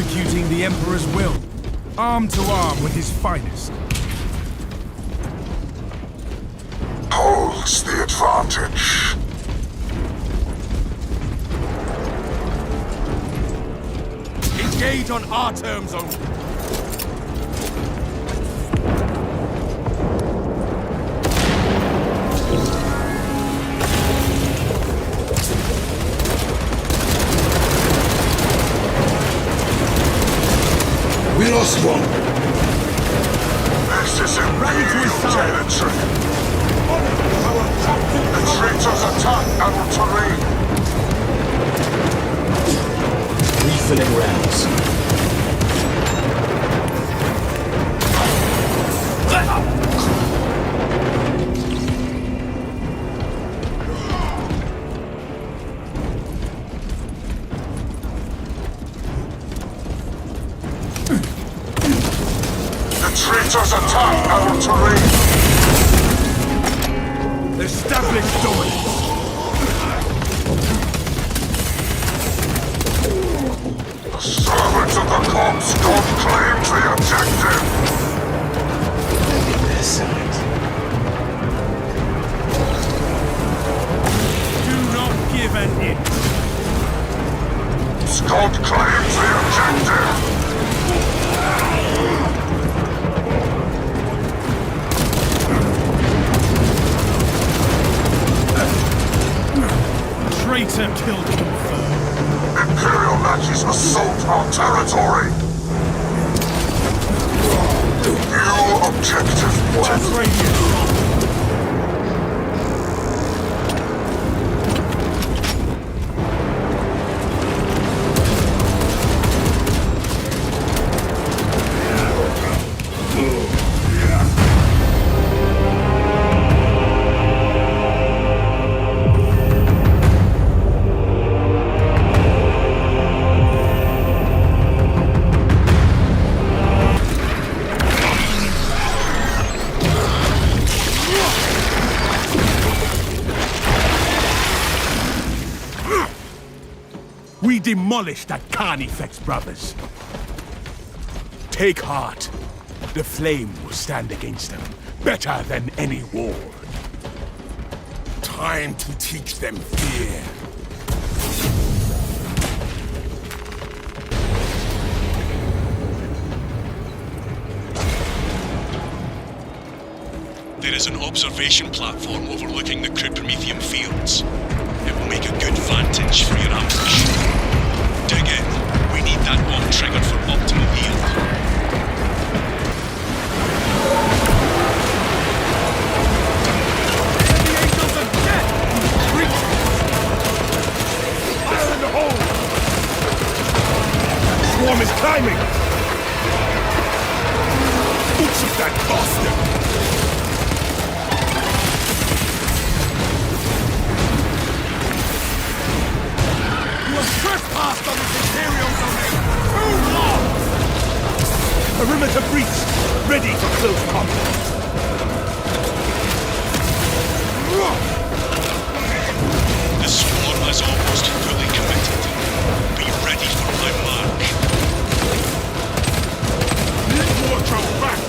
executing the Emperor's will, arm to arm with his finest. Holds the advantage. Engage on our terms only. We lost one. This is Imperial territory. The traitors attack our terrain. Refilling rounds. Traitors attack our terrain! Establish dominance! The servants of the Corpse God claim the objective! Do not give an inch! Scott claims the objective! Traitor killed confirmed. Imperial Nazis assault our territory! New objective one. We demolished that Carnifex, brothers. Take heart. The flame will stand against them better than any war. Time to teach them fear. There is an observation platform overlooking the Promethium fields. It will make a good vantage for your ambush. Dig in. We need that bomb triggered for optimal yield. The angels of death! Creatures! Fire in the hole! Swarm is climbing! Boots of that bastard! Trespassed on this Imperial domain! Too long! Perimeter breach! Ready for close combat! The swarm is almost fully committed. Be ready for my mark. Watch our back!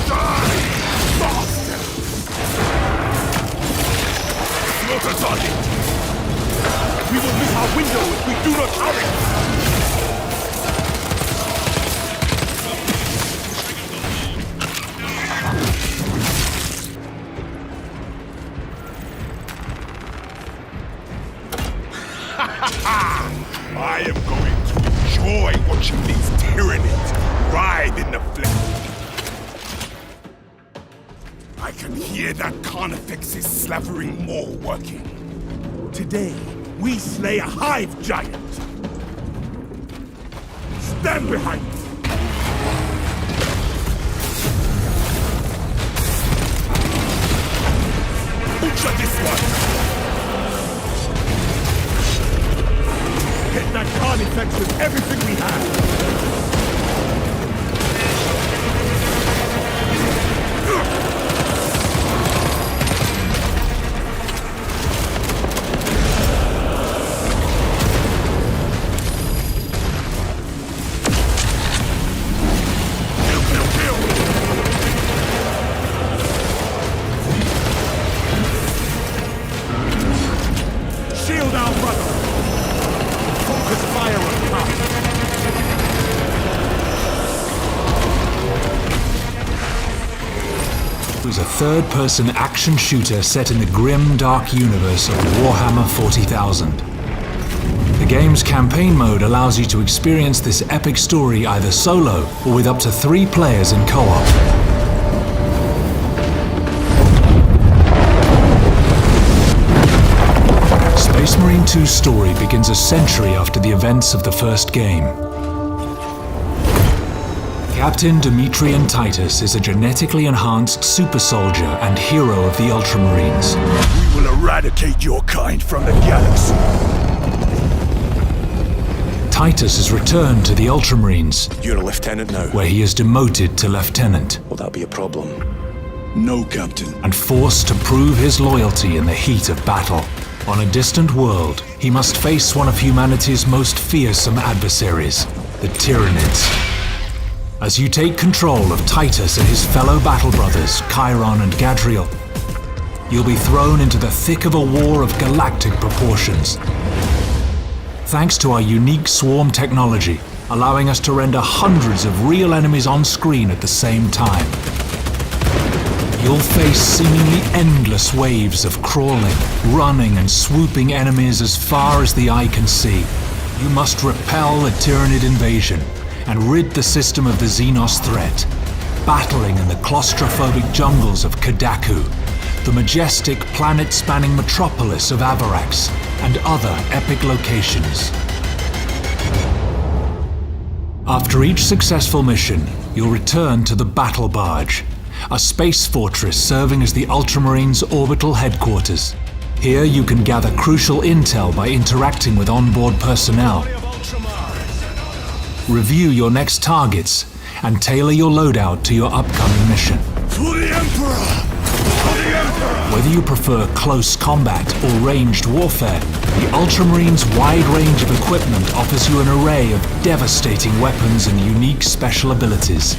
Die! Bastard! Slaughter target! We will miss our window if we do not hurry! I am going to enjoy watching these Tyranids writhe in the flesh. I can hear that Carnifex's slavering maw working. Today, we slay a hive giant. Stand behind me. Butcher this one. Hit that Carnifex with everything we have. third-person action shooter set in the grim, dark universe of Warhammer 40,000. The game's campaign mode allows you to experience this epic story either solo or with up to 3 players in co-op. Space Marine 2's story begins a century after the events of the first game. Captain Demetrian Titus is a genetically enhanced super soldier and hero of the Ultramarines. We will eradicate your kind from the galaxy. Titus has returned to the Ultramarines, You're a lieutenant now. where he is demoted to lieutenant Will that be a problem? No, Captain. and forced to prove his loyalty in the heat of battle. On a distant world, he must face one of humanity's most fearsome adversaries, the Tyranids. As you take control of Titus and his fellow battle brothers, Chiron and Gadriel, you'll be thrown into the thick of a war of galactic proportions. Thanks to our unique swarm technology, allowing us to render hundreds of real enemies on screen at the same time. You'll face seemingly endless waves of crawling, running and swooping enemies as far as the eye can see. You must repel the Tyranid invasion and rid the system of the Xenos threat, battling in the claustrophobic jungles of Kadaku, the majestic planet-spanning metropolis of Avarax, and other epic locations. After each successful mission, you'll return to the Battle Barge, a space fortress serving as the Ultramarines' orbital headquarters. Here you can gather crucial intel by interacting with onboard personnel, review your next targets, and tailor your loadout to your upcoming mission. For the Emperor! For the Emperor! Whether you prefer close combat or ranged warfare, the Ultramarines' wide range of equipment offers you an array of devastating weapons and unique special abilities.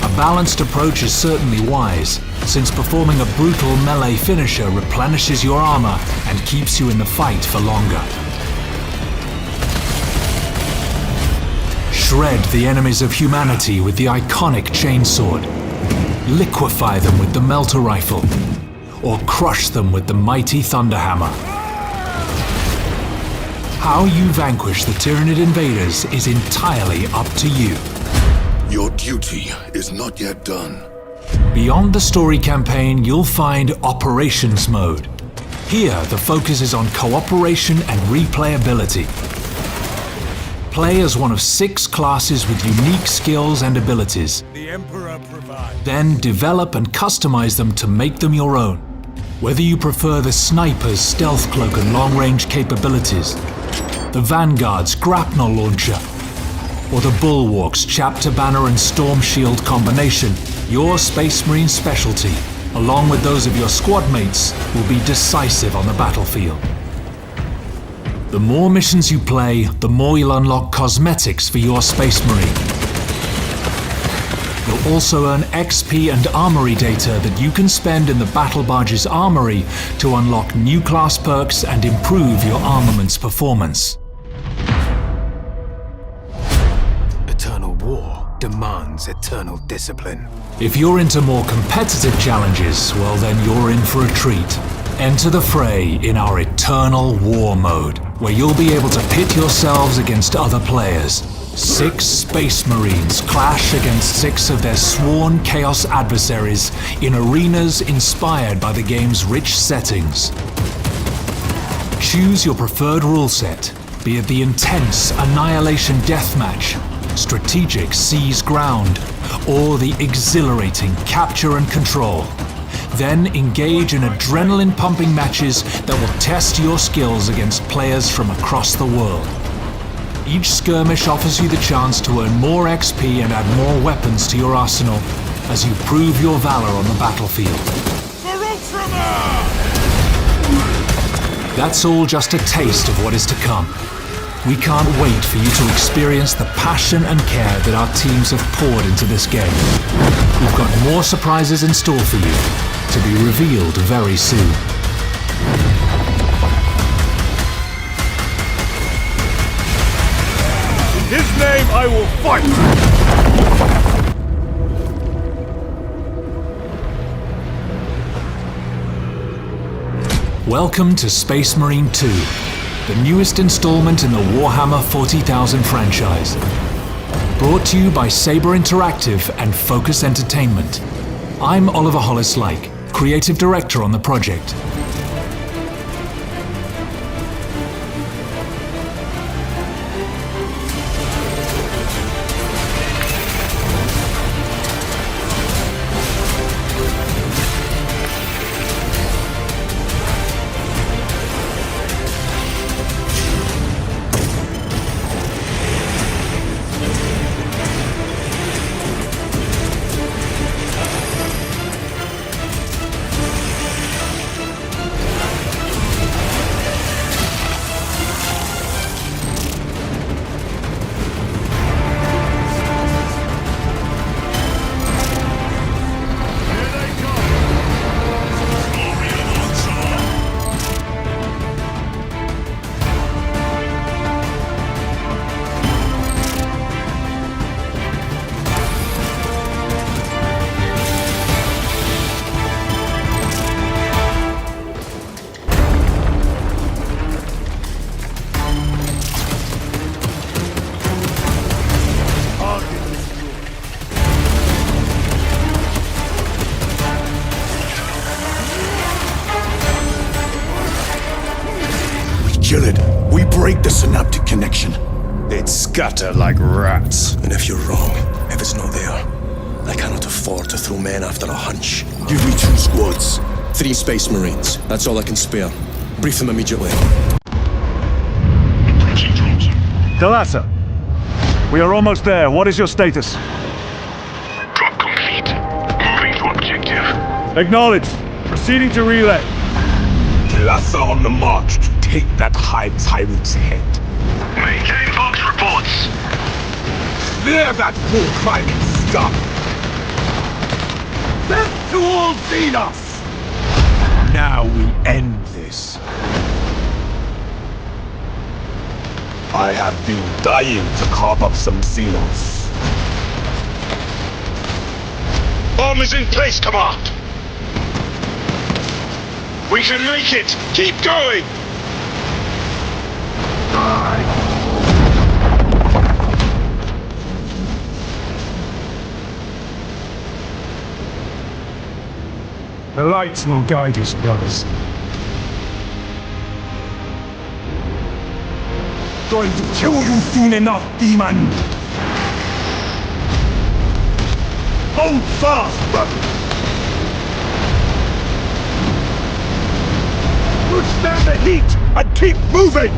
A balanced approach is certainly wise, since performing a brutal melee finisher replenishes your armor and keeps you in the fight for longer. Shred the enemies of humanity with the iconic chainsword, liquefy them with the melter rifle, or crush them with the mighty thunderhammer. How you vanquish the Tyranid invaders is entirely up to you. Your duty is not yet done. Beyond the story campaign, you'll find Operations Mode. Here, the focus is on cooperation and replayability. Play as one of 6 classes with unique skills and abilities. The Emperor provides. Then develop and customize them to make them your own. Whether you prefer the Sniper's stealth cloak and long-range capabilities, the Vanguard's grapnel launcher, or the Bulwark's chapter banner and storm shield combination, your Space Marine specialty, along with those of your squad mates, will be decisive on the battlefield. The more missions you play, the more you'll unlock cosmetics for your Space Marine. You'll also earn XP and armory data that you can spend in the Battle Barge's armory to unlock new class perks and improve your armament's performance. Eternal war demands eternal discipline. If you're into more competitive challenges, well then you're in for a treat. Enter the fray in our Eternal War mode, where you'll be able to pit yourselves against other players. 6 Space Marines clash against 6 of their sworn Chaos adversaries in arenas inspired by the game's rich settings. Choose your preferred rule set, be it the intense Annihilation Deathmatch, strategic Seize Ground, or the exhilarating Capture and Control. Then engage in adrenaline-pumping matches that will test your skills against players from across the world. Each skirmish offers you the chance to earn more XP and add more weapons to your arsenal as you prove your valor on the battlefield. For Ultramar! That's all just a taste of what is to come. We can't wait for you to experience the passion and care that our teams have poured into this game. We've got more surprises in store for you, to be revealed very soon. In his name I will fight! Welcome to Space Marine 2, the newest installment in the Warhammer 40,000 franchise. Brought to you by Saber Interactive and Focus Entertainment. I'm Oliver Hollis-Like, Creative Director on the project. Kill it. We break the synaptic connection. They'd scatter like rats. And if you're wrong, if it's not there, I cannot afford to throw men after a hunch. Give me 2 squads. 3 Space Marines. That's all I can spare. Brief them immediately. Thalassa, we are almost there. What is your status? Drop complete. Moving to objective. Acknowledged. Proceeding to relay. Lassa on the march. Take that high tyrant's head. Maintain Vox reports. Clear that bull-climbing stuff. Death to all Xenos! Now we end this. I have been dying to carve up some Xenos. Bomb is in place, Command! We can make it! Keep going! The lights will guide us, brothers. Going to kill you soon enough, demon! Hold fast, brother! Withstand the heat and keep moving!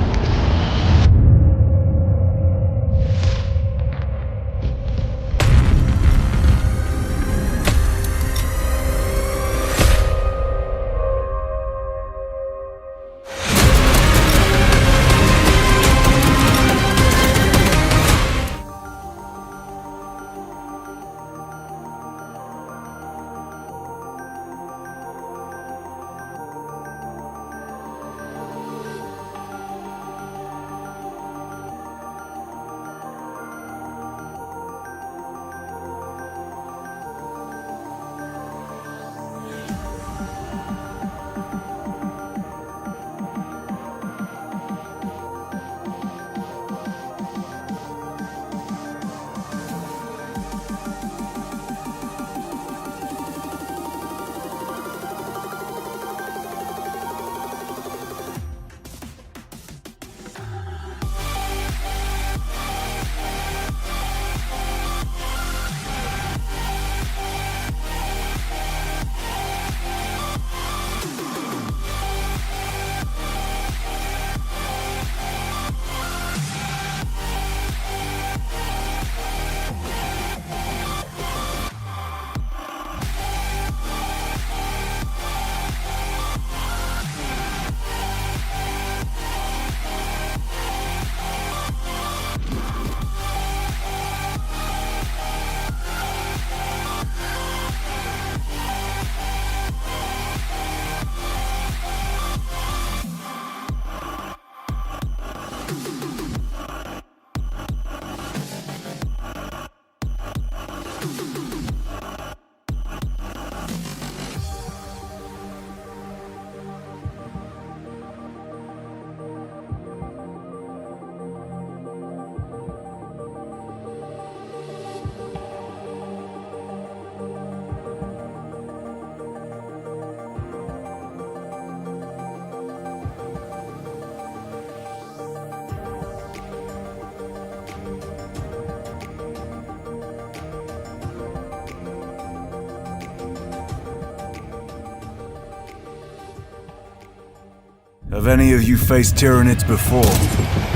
Have any of you faced Tyranids before?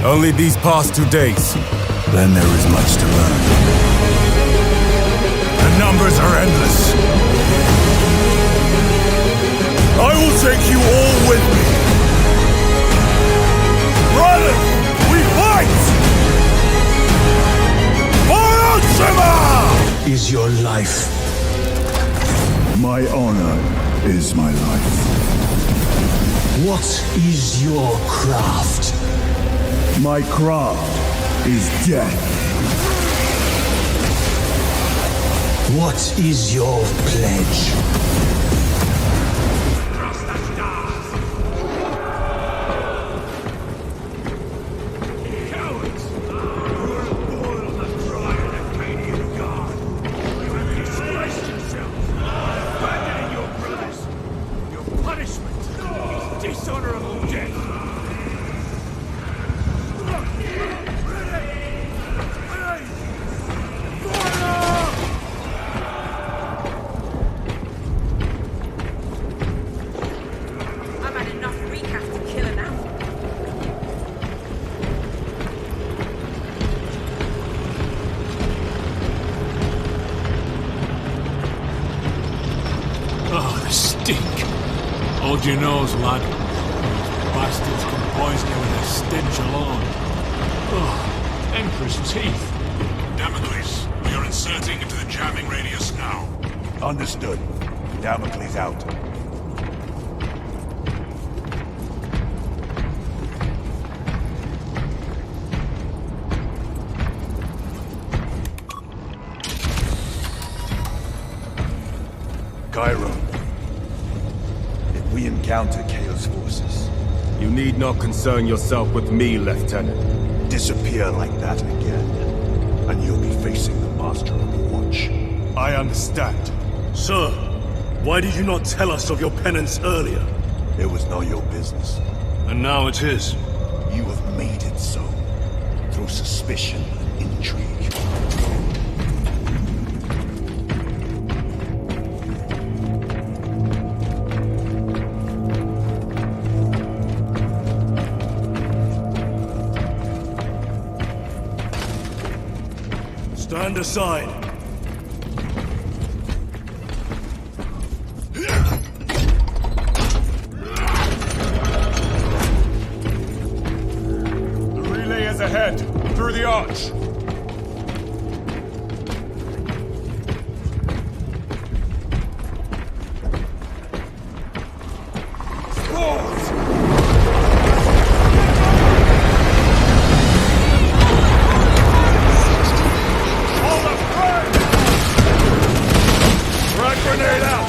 Only these past 2 days. Then there is much to learn. The numbers are endless. I will take you all with me. Brothers, we fight! For Ultima! Is your life. My honor is my life. What is your craft? My craft is death. What is your pledge? Hold your nose, lad. These bastards can poison you with their stench alone. Oh, Emperor's teeth. Damocles, we are inserting into the jamming radius now. Understood. Damocles out. Cairo. We encounter Chaos forces. You need not concern yourself with me, Lieutenant. Disappear like that again, and you'll be facing the Master of the Watch. I understand. Sir, why did you not tell us of your penance earlier? It was not your business. And now it is. You have made it so, through suspicion and intrigue. Stand aside. The relay is ahead, through the arch. Grenade out!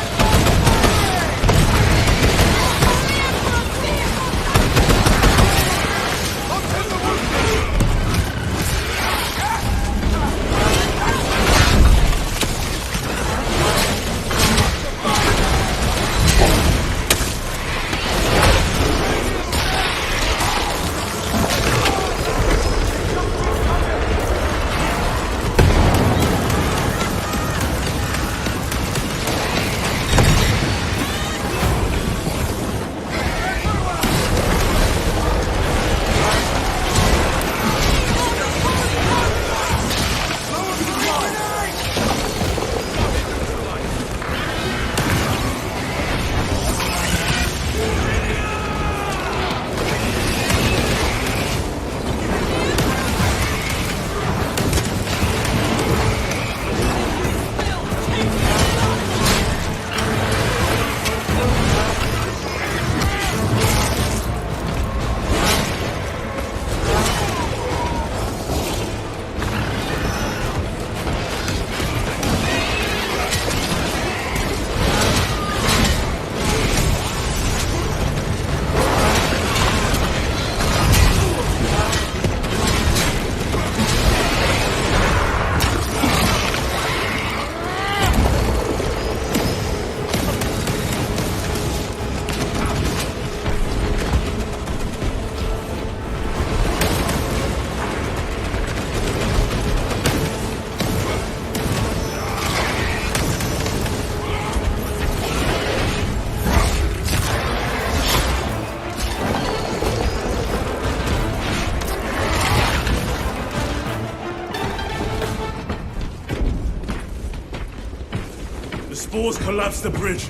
Force collapsed the bridge.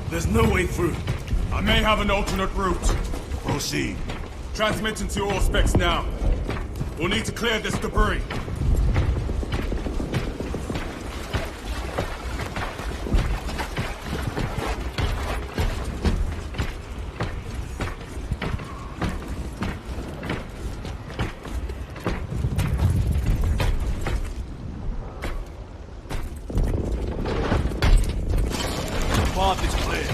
There's no way through. I may have an alternate route. Proceed. Transmitting to all specs now. We'll need to clear this debris. Path is clear.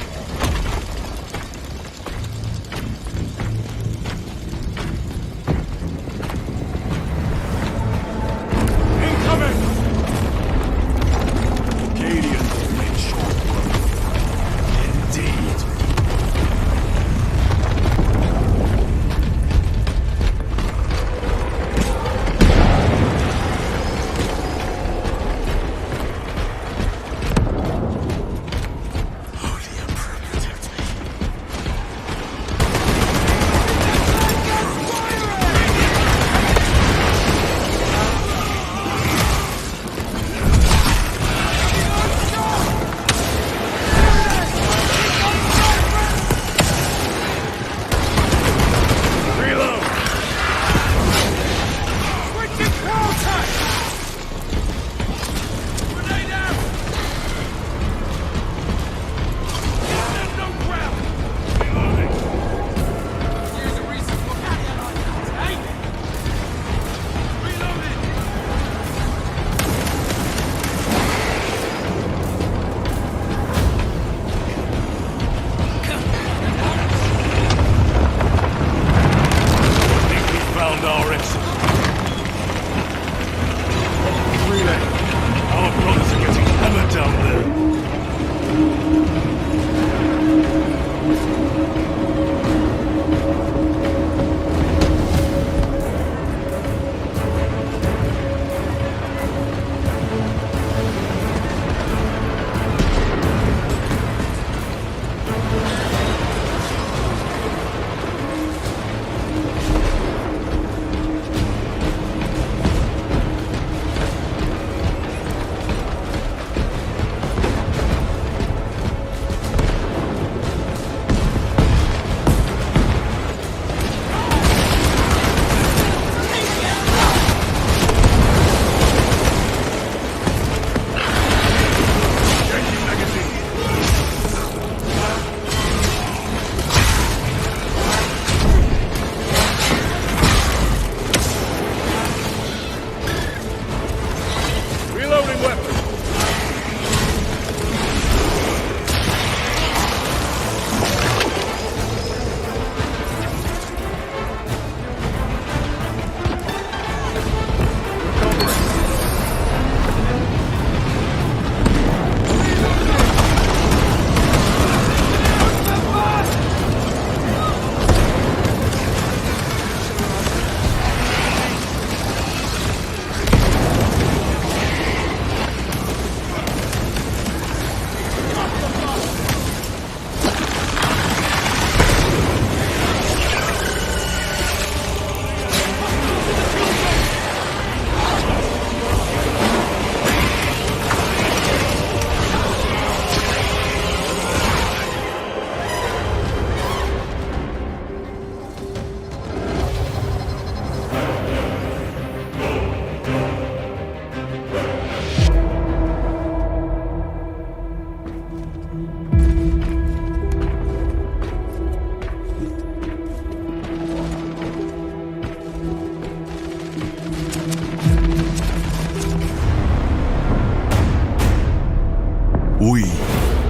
We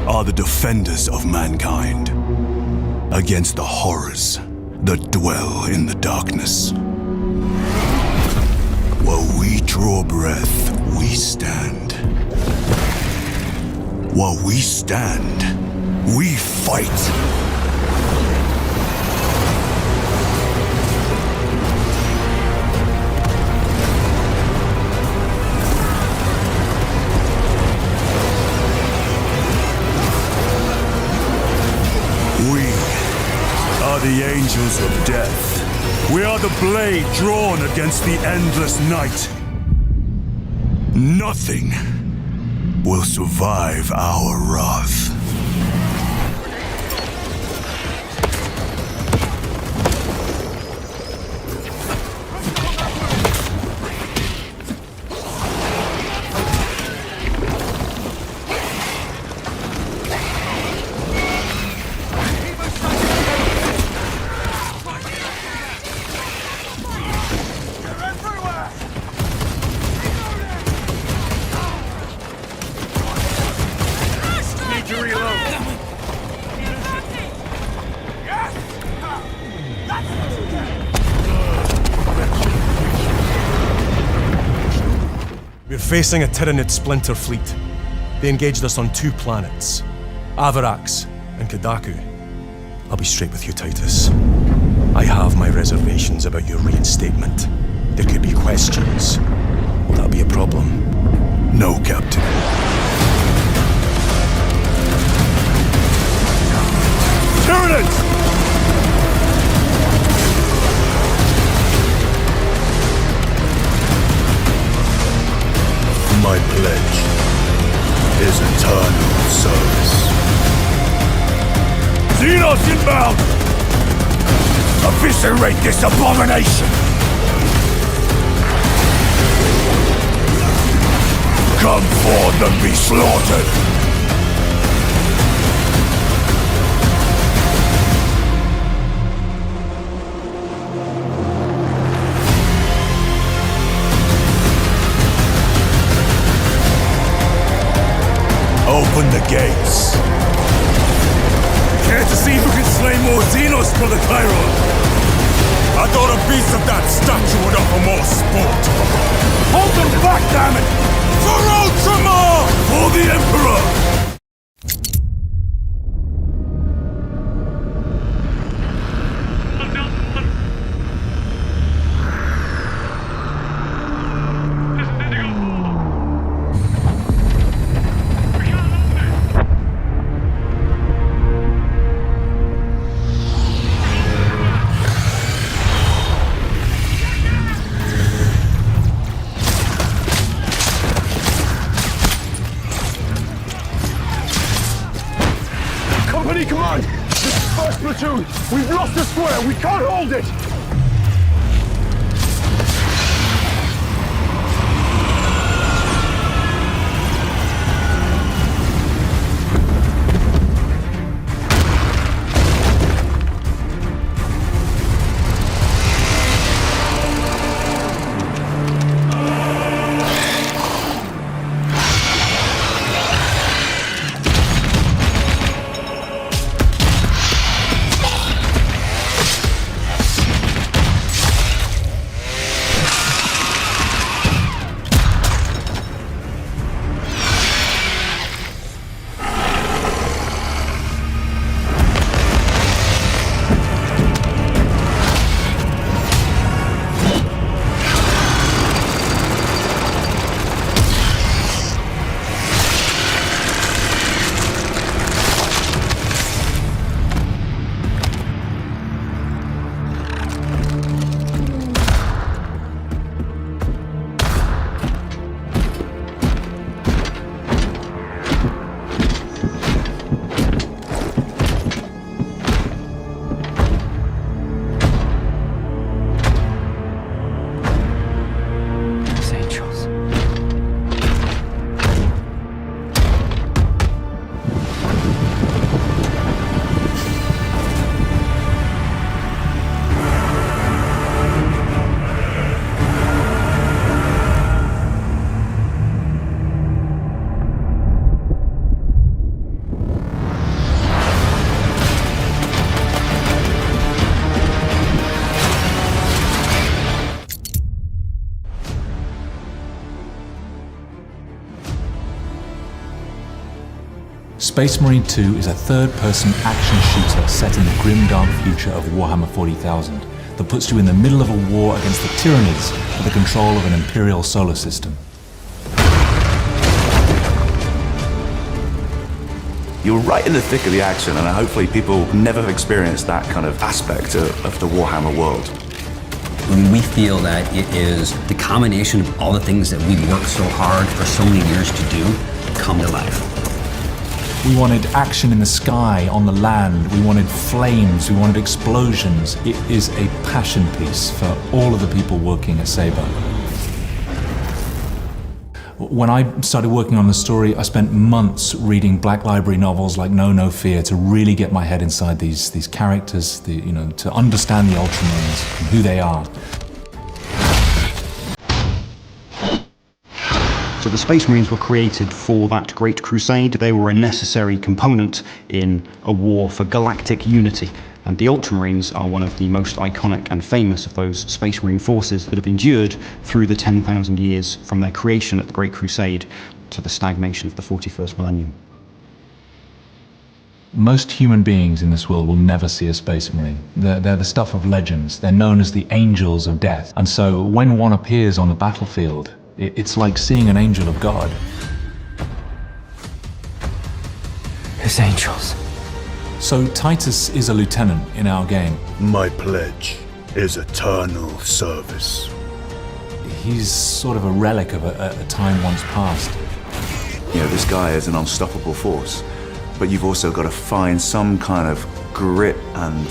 are the defenders of mankind against the horrors that dwell in the darkness. While we draw breath, we stand. While we stand, we fight. We are the angels of death. We are the blade drawn against the endless night. Nothing will survive our wrath. We're facing a Tyranid splinter fleet. They engaged us on 2 planets, Avarax and Kadaku. I'll be straight with you, Titus. I have my reservations about your reinstatement. There could be questions. Will that be a problem? No, Captain. Tyranids! My pledge is eternal service. Xenos inbound! Eviscerate this abomination! Come forth and be slaughtered! Open the gates. Care to see who can slay more Xenos, Brother Chiron? I thought a piece of that statue would offer more sport. Hold them back, damn it! For Ultramar! For the Emperor! Command! This is first platoon! We've lost the square! We can't hold it! Space Marine 2 is a third-person action shooter set in the grim dark future of Warhammer 40,000 that puts you in the middle of a war against the Tyranids for the control of an Imperial solar system. You're right in the thick of the action, and hopefully people never have experienced that kind of aspect of the Warhammer world. We feel that it is the combination of all the things that we've worked so hard for so many years to do come to life. We wanted action in the sky, on the land, we wanted flames, we wanted explosions. It is a passion piece for all of the people working at Saber. When I started working on the story, I spent months reading Black Library novels like No Fear to really get my head inside these characters, to understand the Ultramarines and who they are. So the Space Marines were created for that Great Crusade. They were a necessary component in a war for galactic unity. And the Ultramarines are one of the most iconic and famous of those Space Marine forces that have endured through the 10,000 years from their creation at the Great Crusade to the stagnation of the 41st millennium. Most human beings in this world will never see a Space Marine. They're the stuff of legends. They're known as the Angels of Death. And so when one appears on the battlefield, it's like seeing an angel of God. His angels. So Titus is a lieutenant in our game. My pledge is eternal service. He's sort of a relic of a time once past. This guy is an unstoppable force, but you've also got to find some kind of grit and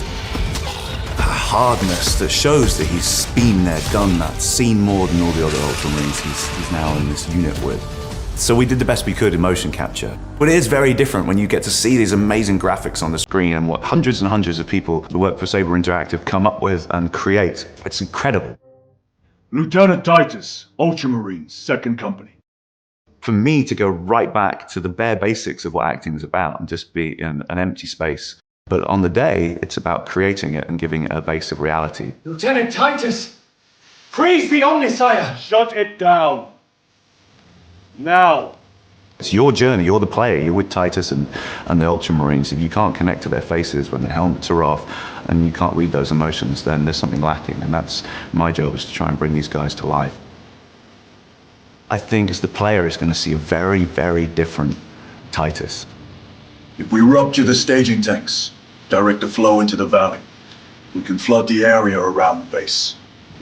hardness that shows that he's been there, done that, seen more than all the other Ultramarines he's now in this unit with. So we did the best we could in motion capture. But it is very different when you get to see these amazing graphics on the screen and what hundreds and hundreds of people who work for Saber Interactive come up with and create. It's incredible. Lieutenant Titus, Ultramarines, 2nd Company. For me to go right back to the bare basics of what acting is about and just be in an empty space. But on the day, it's about creating it and giving it a base of reality. Lieutenant Titus! Praise the Omnisire! Shut it down. Now. It's your journey, you're the player, you're with Titus and the Ultramarines. If you can't connect to their faces when the helmets are off and you can't read those emotions, then there's something lacking. And that's my job, is to try and bring these guys to life. I think as the player is going to see a very, very different Titus. If we rupture the staging tanks, direct the flow into the valley, we can flood the area around the base.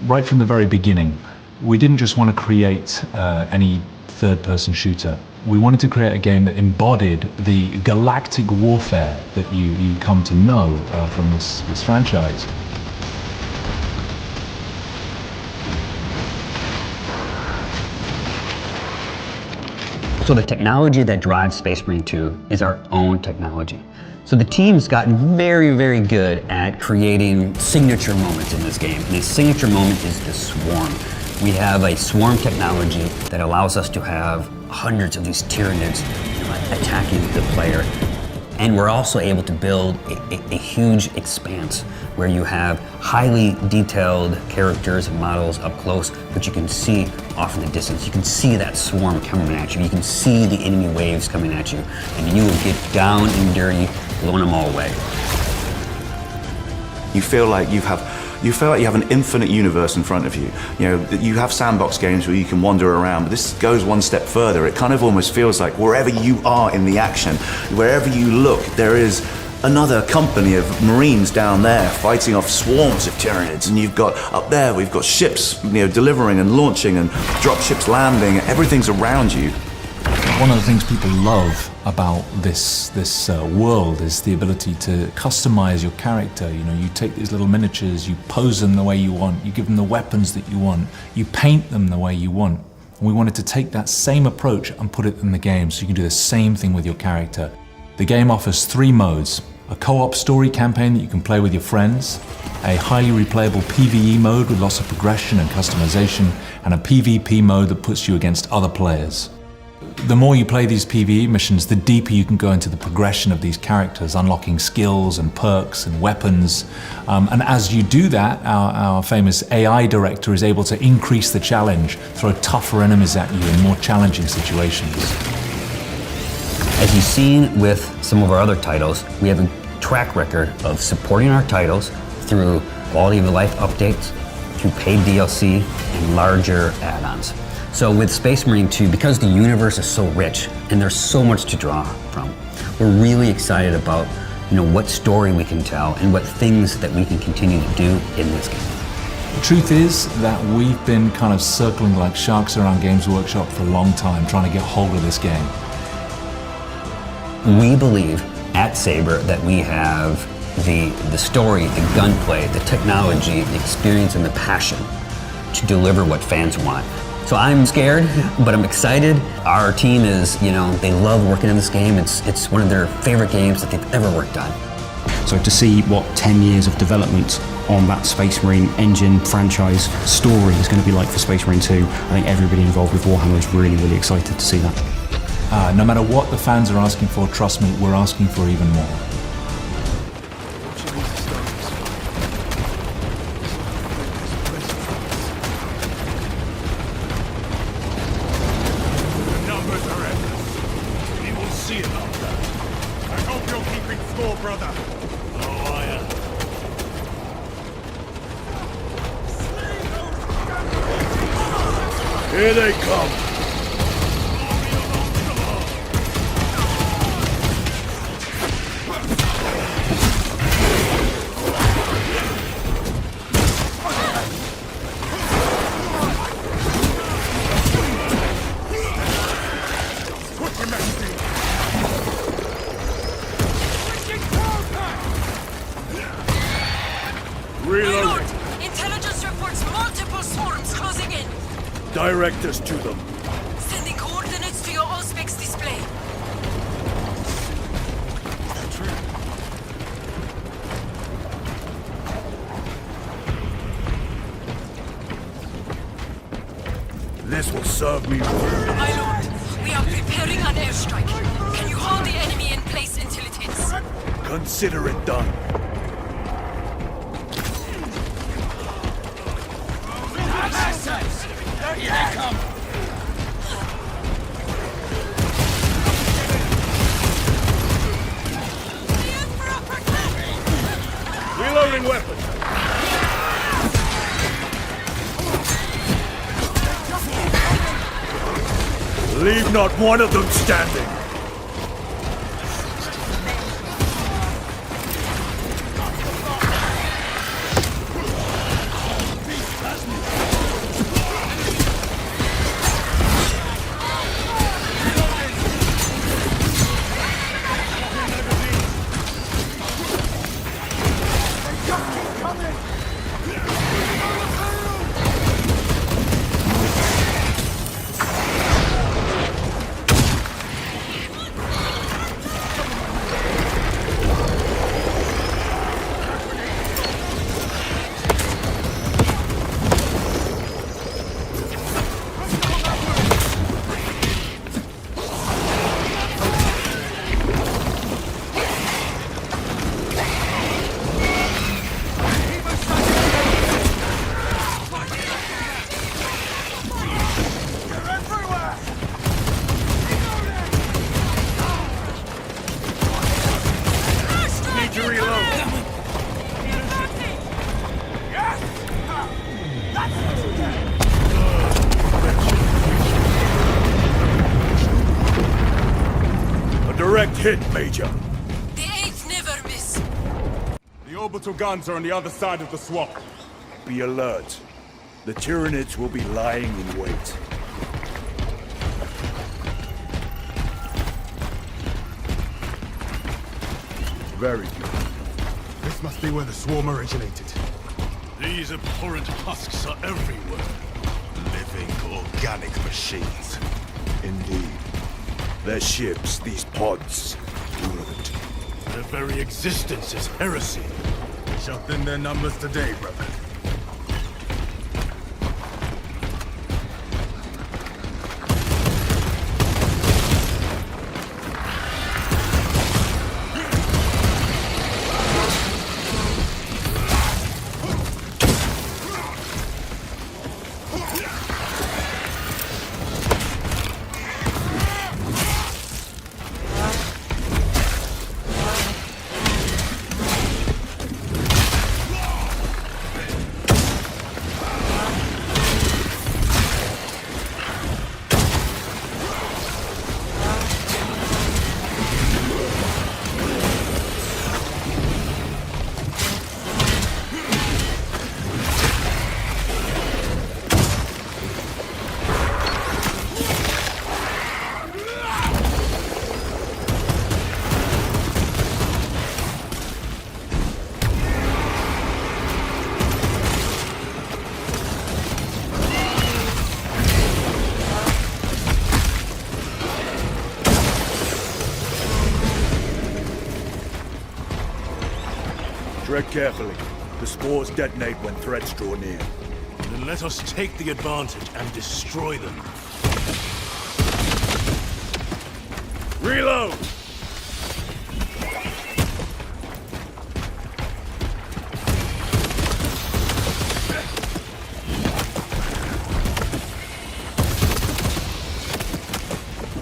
Right from the very beginning, we didn't just want to create any third-person shooter. We wanted to create a game that embodied the galactic warfare that you come to know from this franchise. So the technology that drives Space Marine 2 is our own technology. So the team's gotten very, very good at creating signature moments in this game. And the signature moment is the swarm. We have a swarm technology that allows us to have hundreds of these Tyranids attacking the player. And we're also able to build a huge expanse where you have highly detailed characters and models up close, but you can see off in the distance. You can see that swarm coming at you. You can see the enemy waves coming at you. And you will get down and dirty, blowing them all away. You feel like you have an infinite universe in front of you. You have sandbox games where you can wander around, but this goes one step further. It kind of almost feels like wherever you are in the action, wherever you look, there is another company of Marines down there fighting off swarms of Tyranids, and you've got up there, we've got ships, delivering and launching and drop ships landing. Everything's around you. One of the things people love about this world is the ability to customize your character. You take these little miniatures, you pose them the way you want, you give them the weapons that you want, you paint them the way you want. And we wanted to take that same approach and put it in the game so you can do the same thing with your character. The game offers 3 modes. A co-op story campaign that you can play with your friends, a highly replayable PvE mode with lots of progression and customization, and a PvP mode that puts you against other players. The more you play these PvE missions, the deeper you can go into the progression of these characters, unlocking skills and perks and weapons. And as you do that, our famous AI director is able to increase the challenge, throw tougher enemies at you in more challenging situations. As you've seen with some of our other titles, we have a track record of supporting our titles through quality of life updates, through paid DLC, and larger add-ons. So with Space Marine 2, because the universe is so rich and there's so much to draw from, we're really excited about what story we can tell and what things that we can continue to do in this game. The truth is that we've been kind of circling like sharks around Games Workshop for a long time, trying to get hold of this game. We believe at Saber that we have the story, the gunplay, the technology, the experience, and the passion to deliver what fans want. So I'm scared, but I'm excited. Our team is, they love working in this game. It's one of their favorite games that they've ever worked on. So to see what 10 years of development on that Space Marine engine franchise story is going to be like for Space Marine 2, I think everybody involved with Warhammer is really, really excited to see that. No matter what the fans are asking for, trust me, we're asking for even more. Here they come! Reload! Intelligence reports multiple swarms closing in. Direct us to them. Sending coordinates to your Auspex display. This will serve me well. My lord, we are preparing an airstrike. Can you hold the enemy in place until it hits? Consider it done. Here they come! Reloading weapon! Leave not one of them standing! Direct hit, Major. The 8th never miss. The orbital guns are on the other side of the swamp. Be alert. The Tyranids will be lying in wait. Very good. This must be where the swarm originated. These abhorrent husks are everywhere. Living, organic machines. Indeed. Their ships, these pods, doomed. Their very existence is heresy. We shall thin their numbers today, brother. Tread carefully. The spores detonate when threats draw near. Then let us take the advantage and destroy them. Reload!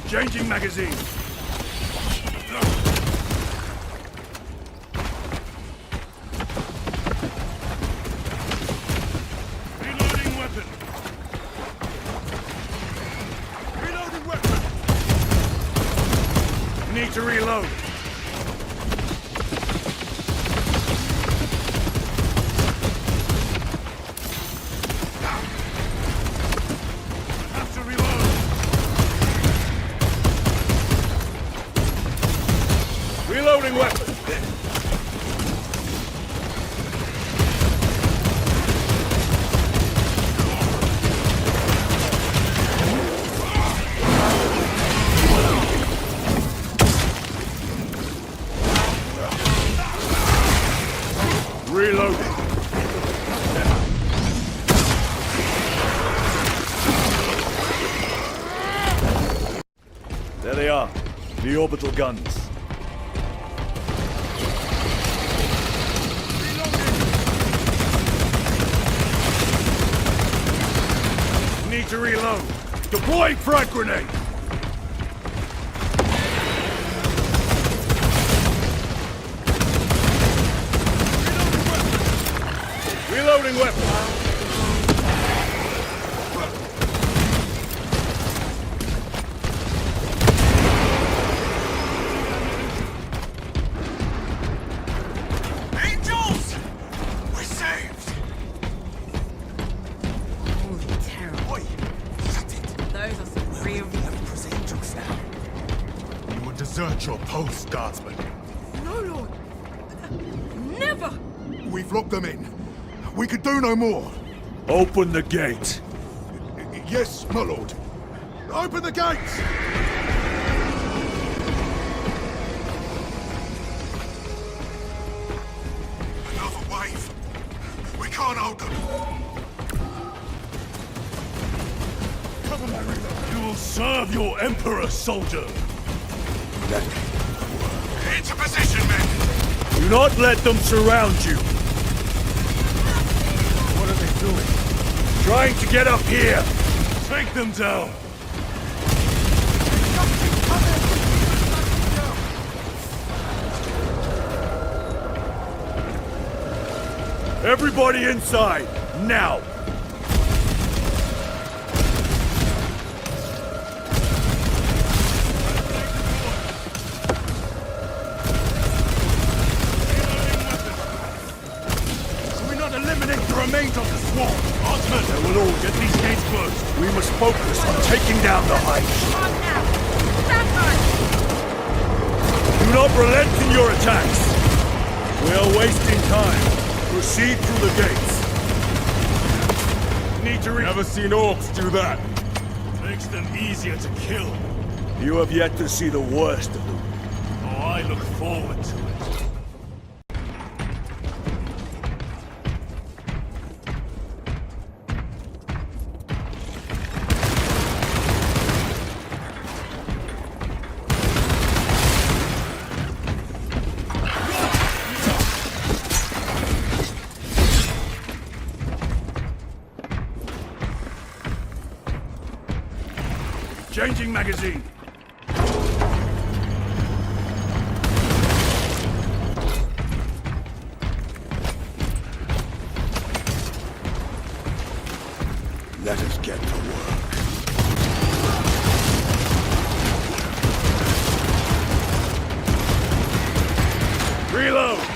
Changing magazine. Reloading weapon. Reloading weapon. Need to reload. Have to reload. Reloading weapon. Reloading. There they are, the orbital guns. Need to reload. Deploying frag grenade. Reloading weapon. Angels! We're saved! Holy terror. Oi! Shut it! Those are some real... Relentless angels now. You will desert your post, guardsman. No, Lord. Never! We've locked them in. We could do no more. Open the gate. Yes, my lord. Open the gates! Another wave. We can't hold them. Cover my reload. You will serve your emperor, soldier. Into position, men! Do not let them surround you. What are they doing? Trying to get up here. Take them down. Everybody inside, now! Remains of the swarm. Osman, they will all get these gates closed. We must focus on taking down the heights. Do not relent in your attacks. We are wasting time. Proceed through the gates. Need to Never seen orcs do that. Makes them easier to kill. You have yet to see the worst of them. Oh, I look forward to it. Changing magazine. Let us get to work. Reload!